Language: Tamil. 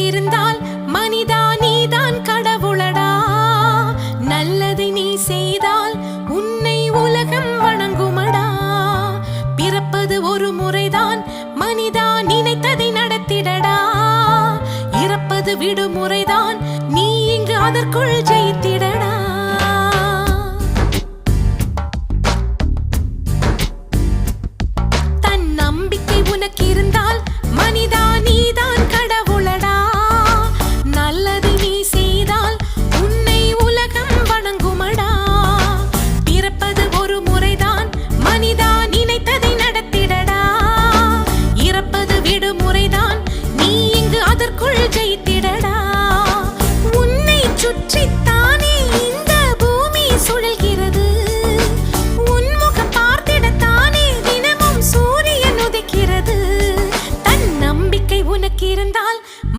இருந்தால் மனிதா நீதான் கடவுளடா. நல்லதை நீ செய்தால் உன்னை உலகம் வணங்குமடா. பிறப்பது ஒரு முறைதான் மனிதா, நினைத்ததை நடத்திடடா. இறப்பது விடுமுறைதான், நீ இங்கு அதற்குள் ஜெயித்திடடா.